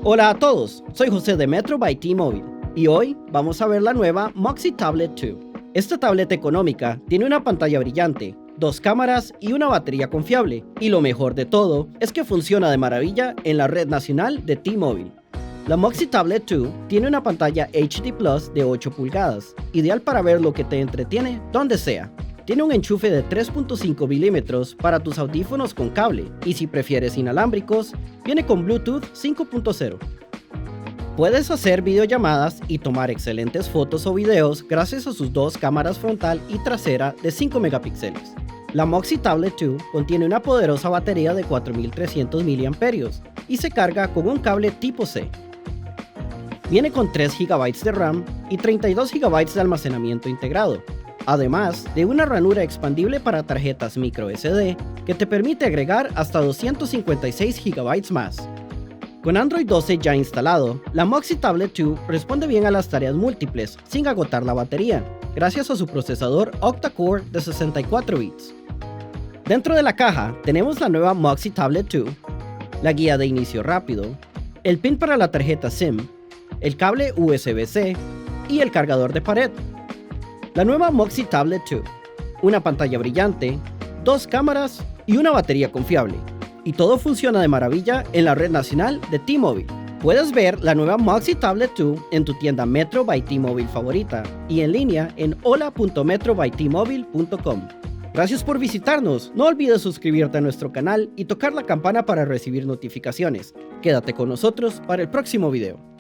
Hola a todos, soy José de Metro by T-Mobile y hoy vamos a ver la nueva Moxee Tablet 2. Esta tableta económica tiene una pantalla brillante, 2 cámaras y una batería confiable, y lo mejor de todo es que funciona de maravilla en la red nacional de T-Mobile. La Moxee Tablet 2 tiene una pantalla HD Plus de 8 pulgadas, ideal para ver lo que te entretiene donde sea. Tiene un enchufe de 3.5 milímetros para tus audífonos con cable, y si prefieres inalámbricos, viene con Bluetooth 5.0. Puedes hacer videollamadas y tomar excelentes fotos o videos gracias a sus 2 cámaras frontal y trasera de 5 megapíxeles. La Moxee Tablet 2 contiene una poderosa batería de 4300 mAh y se carga con un cable tipo C. Viene con 3 GB de RAM y 32 GB de almacenamiento integrado, además de una ranura expandible para tarjetas micro SD que te permite agregar hasta 256 GB más. Con Android 12 ya instalado, la Moxee Tablet 2 responde bien a las tareas múltiples sin agotar la batería, gracias a su procesador octa-core de 64 bits. Dentro de la caja tenemos la nueva Moxee Tablet 2, la guía de inicio rápido, el pin para la tarjeta SIM, el cable USB-C y el cargador de pared. La nueva Moxee Tablet 2, una pantalla brillante, 2 cámaras y una batería confiable. Y todo funciona de maravilla en la red nacional de T-Mobile. Puedes ver la nueva Moxee Tablet 2 en tu tienda Metro by T-Mobile favorita y en línea en hola.metrobytmobile.com. Gracias por visitarnos, no olvides suscribirte a nuestro canal y tocar la campana para recibir notificaciones. Quédate con nosotros para el próximo video.